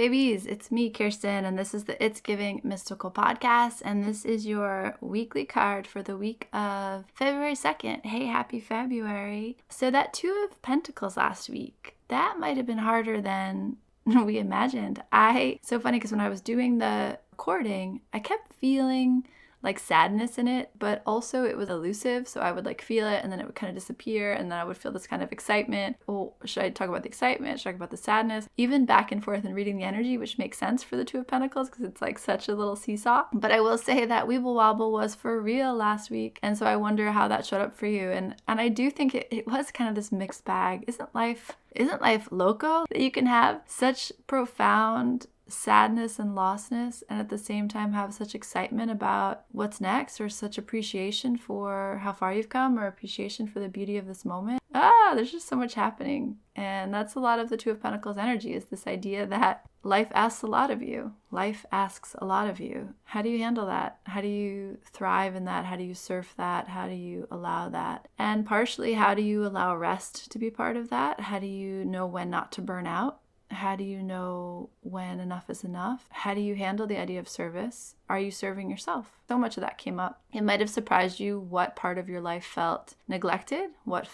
babies, it's me, Kirsten, and this is the It's Giving Mystical podcast, and this is your weekly card for the week of February 2nd. Hey, happy February. So that Two of Pentacles last week, that might have been harder than we imagined. So funny, because when I was doing the recording, I kept feeling like sadness in it, but also it was elusive. So I would like feel it and then it would kind of disappear. And then I would feel this kind of excitement. Oh, should I talk about the excitement? Should I talk about the sadness? Even back and forth and reading the energy, which makes sense for the Two of Pentacles because it's like such a little seesaw. But I will say that Weeble Wobble was for real last week. And so I wonder how that showed up for you. And I do think it was kind of this mixed bag. Isn't life loco? That you can have such profound sadness and lostness and at the same time have such excitement about what's next, or such appreciation for how far you've come, or appreciation for the beauty of this moment. There's just so much happening. And that's a lot of the Two of Pentacles energy, is this idea that life asks a lot of you. Life asks a lot of you. How do you handle that? How do you thrive in that? How do you surf that? How do you allow that? And partially, how do you allow rest to be part of that? How do you know when not to burn out? How do you know when enough is enough? How do you handle the idea of service? Are you serving yourself? So much of that came up. It might have surprised you what part of your life felt neglected, what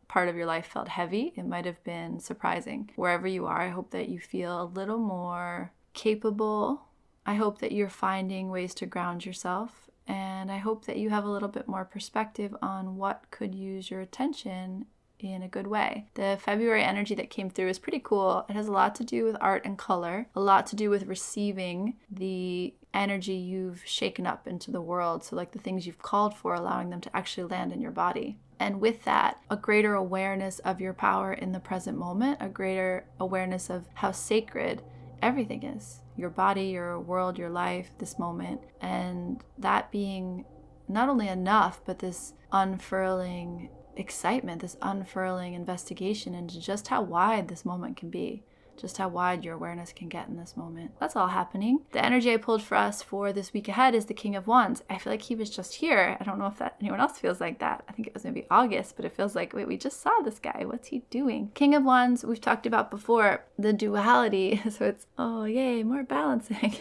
part of your life felt heavy. It might have been surprising. Wherever you are, I hope that you feel a little more capable. I hope that you're finding ways to ground yourself. And I hope that you have a little bit more perspective on what could use your attention in a good way. The February energy that came through is pretty cool. It has a lot to do with art and color, a lot to do with receiving the energy you've shaken up into the world. So like the things you've called for, allowing them to actually land in your body. And with that, a greater awareness of your power in the present moment, a greater awareness of how sacred everything is. Your body, your world, your life, this moment. And that being not only enough, but this unfurling excitement, this unfurling investigation into just how wide this moment can be, just how wide your awareness can get in this moment. That's all happening. The energy I pulled for us for this week ahead is the King of Wands. I feel like he was just here. I don't know if anyone else feels like that. I think it was maybe August, but it feels like, wait, we just saw this guy. What's he doing? King of Wands, we've talked about before, the duality. So it's, oh, yay, more balancing.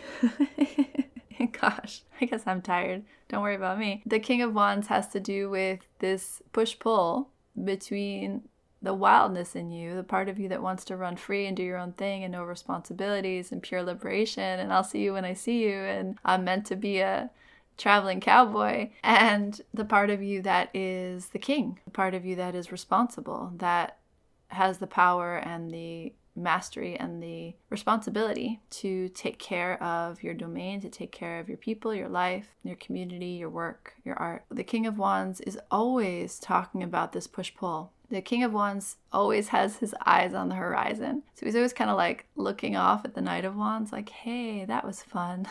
Gosh, I guess I'm tired. Don't worry about me. The King of Wands has to do with this push-pull between the wildness in you, the part of you that wants to run free and do your own thing and no responsibilities and pure liberation, and I'll see you when I see you, and I'm meant to be a traveling cowboy, and the part of you that is the king, the part of you that is responsible, that has the power and the mastery and the responsibility to take care of your domain, to take care of your people, your life, your community, your work, your art. The King of Wands is always talking about this push-pull. The King of Wands always has his eyes on the horizon. So he's always kind of like looking off at the Knight of Wands like, hey, that was fun.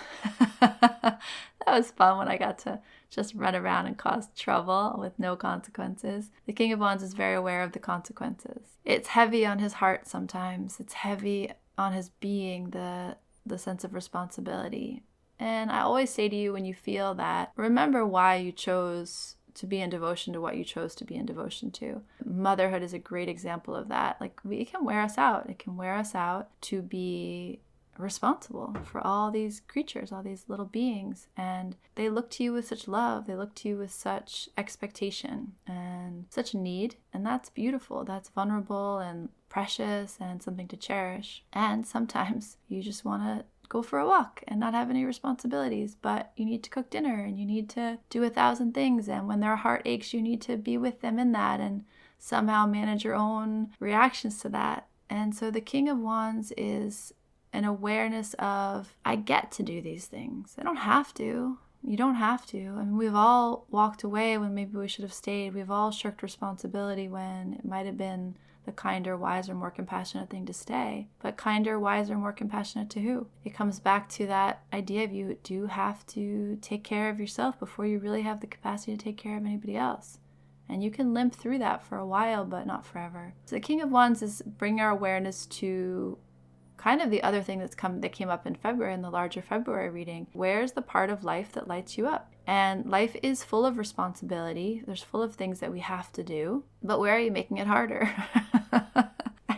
That was fun when I got to just run around and cause trouble with no consequences. The King of Wands is very aware of the consequences. It's heavy on his heart sometimes. It's heavy on his being, the sense of responsibility. And I always say to you, when you feel that, remember why you chose to be in devotion to what you chose to be in devotion to. Motherhood is a great example of that. Like, it can wear us out. It can wear us out to be responsible for all these creatures, all these little beings, and they look to you with such love, they look to you with such expectation and such need, and that's beautiful, that's vulnerable and precious and something to cherish. And sometimes you just want to go for a walk and not have any responsibilities, but you need to cook dinner and you need to do 1,000 things, and when their heart aches, you need to be with them in that and somehow manage your own reactions to that. And so the King of Wands is an awareness of, I get to do these things. I don't have to. You don't have to. I mean, we've all walked away when maybe we should have stayed. We've all shirked responsibility when it might have been the kinder, wiser, more compassionate thing to stay. But kinder, wiser, more compassionate to who? It comes back to that idea of you do have to take care of yourself before you really have the capacity to take care of anybody else. And you can limp through that for a while, but not forever. So the King of Wands is bringing our awareness to kind of the other thing that came up in February, in the larger February reading. Where's the part of life that lights you up? And life is full of responsibility. There's full of things that we have to do. But where are you making it harder?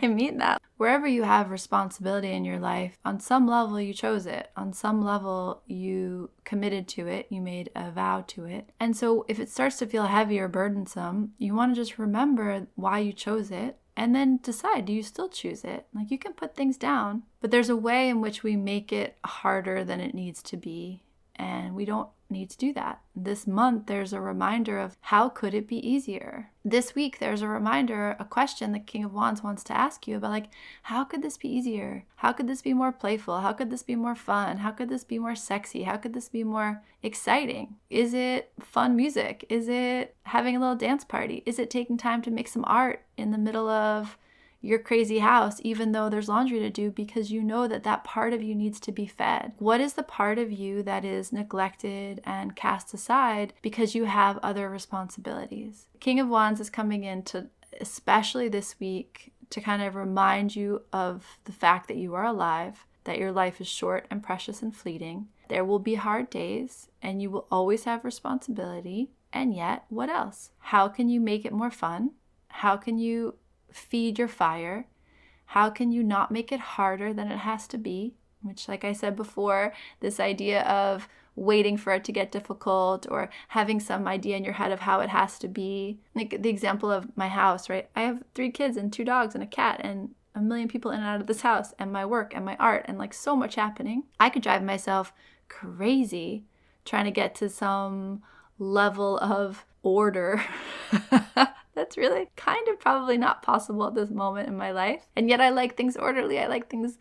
I I mean that. Wherever you have responsibility in your life, on some level you chose it. On some level you committed to it. You made a vow to it. And so if it starts to feel heavy or burdensome, you want to just remember why you chose it and then decide, do you still choose it? Like, you can put things down, but there's a way in which we make it harder than it needs to be. And we don't need to do that. This month, there's a reminder of how could it be easier? This week, there's a reminder, a question the King of Wands wants to ask you about, like, how could this be easier? How could this be more playful? How could this be more fun? How could this be more sexy? How could this be more exciting? Is it fun music? Is it having a little dance party? Is it taking time to make some art in the middle of your crazy house, even though there's laundry to do, because you know that that part of you needs to be fed? What is the part of you that is neglected and cast aside because you have other responsibilities? King of Wands is coming in to, especially this week, to kind of remind you of the fact that you are alive, that your life is short and precious and fleeting. There will be hard days and you will always have responsibility. And yet, what else? How can you make it more fun? How can you feed your fire? How can you not make it harder than it has to be? Which, like I said before, this idea of waiting for it to get difficult or having some idea in your head of how it has to be. Like the example of my house, right? I have 3 kids and 2 dogs and a cat and a million people in and out of this house, and my work and my art and like so much happening. I could drive myself crazy trying to get to some level of order that's really kind of probably not possible at this moment in my life. And yet I like things orderly. I like things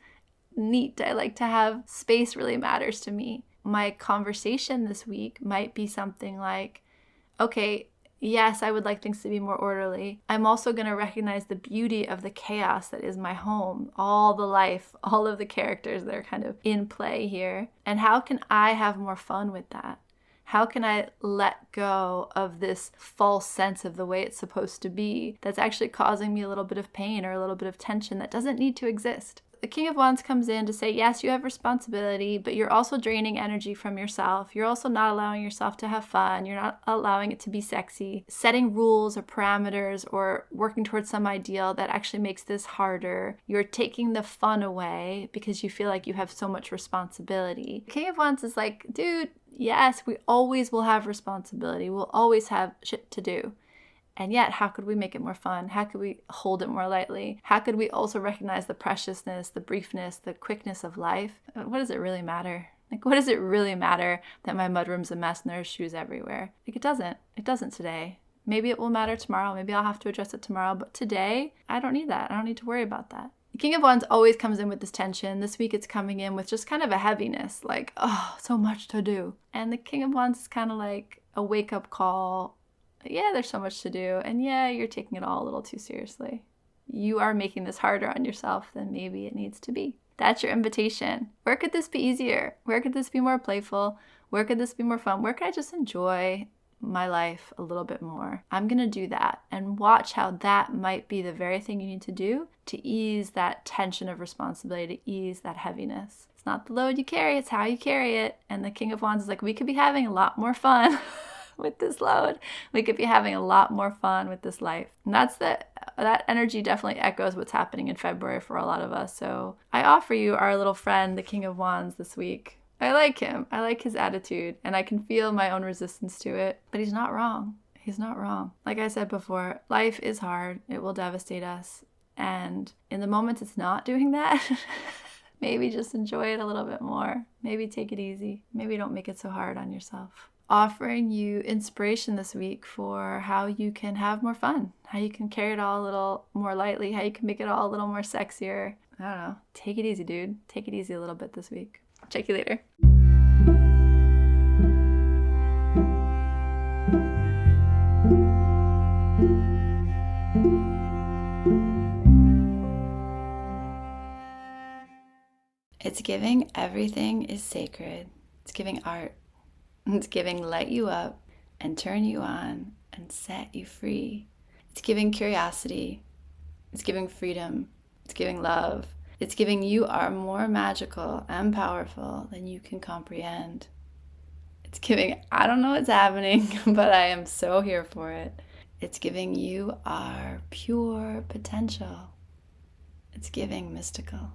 neat. I like to have space. Really matters to me. My conversation this week might be something like, okay, yes, I would like things to be more orderly. I'm also going to recognize the beauty of the chaos that is my home, all the life, all of the characters that are kind of in play here. And how can I have more fun with that? How can I let go of this false sense of the way it's supposed to be that's actually causing me a little bit of pain or a little bit of tension that doesn't need to exist? The King of Wands comes in to say, yes, you have responsibility, but you're also draining energy from yourself. You're also not allowing yourself to have fun. You're not allowing it to be sexy. Setting rules or parameters or working towards some ideal that actually makes this harder. You're taking the fun away because you feel like you have so much responsibility. The King of Wands is like, dude, yes, we always will have responsibility. We'll always have shit to do. And yet, how could we make it more fun? How could we hold it more lightly? How could we also recognize the preciousness, the briefness, the quickness of life? What does it really matter? Like, what does it really matter that my mudroom's a mess and there's shoes everywhere? Like, it doesn't. It doesn't today. Maybe it will matter tomorrow. Maybe I'll have to address it tomorrow. But today, I don't need that. I don't need to worry about that. The King of Wands always comes in with this tension. This week it's coming in with just kind of a heaviness, like, oh, so much to do. And the King of Wands is kind of like a wake-up call. Yeah, there's so much to do. And yeah, you're taking it all a little too seriously. You are making this harder on yourself than maybe it needs to be. That's your invitation. Where could this be easier? Where could this be more playful? Where could this be more fun? Where could I just enjoy my life a little bit more? I'm going to do that and watch how that might be the very thing you need to do to ease that tension of responsibility, to ease that heaviness. It's not the load you carry, it's how you carry it. And the King of Wands is like, we could be having a lot more fun with this load. We could be having a lot more fun with this life. And that energy definitely echoes what's happening in February for a lot of us. So I offer you our little friend, the King of Wands, this week. I like him. I like his attitude, and I can feel my own resistance to it, but he's not wrong. He's not wrong. Like I said before, life is hard. It will devastate us. And in the moments it's not doing that, maybe just enjoy it a little bit more. Maybe take it easy. Maybe don't make it so hard on yourself. Offering you inspiration this week for how you can have more fun, how you can carry it all a little more lightly, how you can make it all a little more sexier. I don't know. Take it easy, dude. Take it easy a little bit this week. Check you later. It's giving everything is sacred. It's giving art. It's giving light you up and turn you on and set you free. It's giving curiosity. It's giving freedom. It's giving love. It's giving you are more magical and powerful than you can comprehend. It's giving, I don't know what's happening, but I am so here for it. It's giving you are pure potential. It's giving mystical.